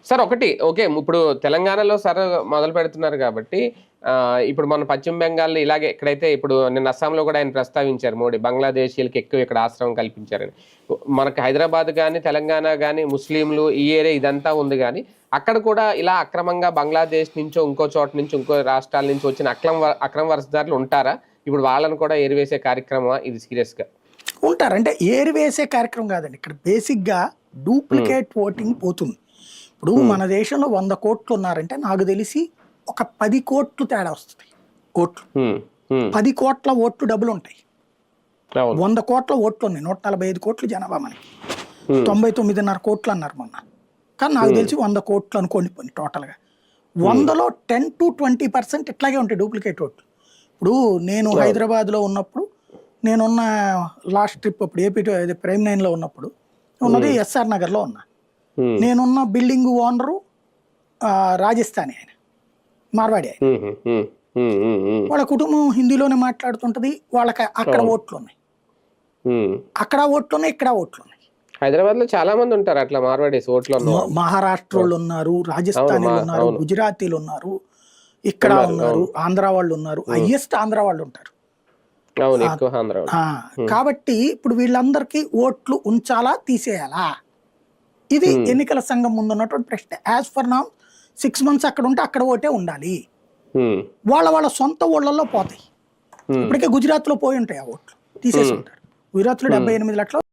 Sir ఒకటి okay ఇప్పుడు తెలంగాణలో సార్ మొదలు పెడుతున్నారు కాబట్టి ఇప్పుడు మన పశ్చిమ బెంగాల్లో ఇలాగే ఎక్కడైతే ఇప్పుడు నిన్న అస్సాంలో కూడా ఆయన ప్రస్తావించారు మోడీ బంగ్లాదేశీయులకి ఎక్కువ ఇక్కడ ఆశ్రమం కల్పించారని. మనకి హైదరాబాద్ కానీ తెలంగాణ కానీ ముస్లింలు ఈ ఏరియా ఇదంతా ఉంది కానీ అక్కడ కూడా ఇలా అక్రమంగా బంగ్లాదేశ్ నుంచో ఇంకో చోట నుంచి ఇంకో రాష్ట్రాల నుంచి వచ్చిన అక్రమ వలసదారులు ఉంటారా? ఇప్పుడు వాళ్ళని కూడా ఏరివేసే కార్యక్రమం ఇది సీరియస్గా ఉంటారు. అంటే ఏరివేసే కార్యక్రమం కాదండి, ఇక్కడ బేసిక్గా డూప్లికేట్ ఓటింగ్ పోతుంది. ఇప్పుడు మన దేశంలో 100 కోట్లు ఉన్నారంటే నాకు తెలిసి ఒక 10 కోట్లు తేడా వస్తుంది ఓట్లు. 10 కోట్ల ఓట్లు డబ్బులు ఉంటాయి. 100 కోట్ల ఓట్లు ఉన్నాయి, 145 కోట్లు జనాభా మనకి. 99.5 కోట్లు అన్నారు మొన్న, కానీ నాకు తెలిసి 100 కోట్లు అనుకోండి పోయి టోటల్గా. 100లో 10 to 20% ఇట్లాగే ఉంటాయి డూప్లికేట్ ఓట్లు. ఇప్పుడు నేను హైదరాబాద్లో ఉన్నప్పుడు, నేనున్న లాస్ట్ ట్రిప్ అప్పుడు ఏపీ ప్రైమ్ 9లో ఉన్నప్పుడు ఉన్నది ఎస్ఆర్ నగర్లో ఉన్నా. నేనున్న బిల్డింగ్ ఓనరు రాజస్థానీ, ఆయన మార్వాడి, ఆయన వాళ్ళ కుటుంబం హిందీలోనే మాట్లాడుతుంటది. వాళ్ళకి అక్కడ ఓట్లు ఉన్నాయి, అక్కడ ఓట్లు ఉన్నాయి, ఇక్కడ ఓట్లు ఉన్నాయి. హైదరాబాద్ లో చాలా మంది ఉంటారు అట్లా మార్వాడీస్ ఓట్లు. మహారాష్ట్రలో ఉన్నారు, రాజస్థానీలు ఉన్నారు, గుజరాతీలు ఉన్నారు, ఇక్కడ ఉన్నారు, ఆంధ్ర వాళ్ళు ఉన్నారు. హైయెస్ట్ ఆంధ్ర వాళ్ళు ఉంటారు. కాబట్టి ఇప్పుడు వీళ్ళందరికీ ఓట్లు ఉంచాలా తీసేయాలా, ఇది ఎన్నికల సంఘం ముందు ఉన్నటువంటి ప్రశ్న. యాజ్ ఫర్ నౌ 6 months అక్కడ ఉంటే అక్కడ ఓటే ఉండాలి. వాళ్ళ సొంత ఊళ్ళల్లో పోతాయి. ఇప్పటికే గుజరాత్ లో పోయి ఉంటాయి ఆ ఓట్లు, తీసేసి ఉంటారు. గుజరాత్ లో 78 లక్షలు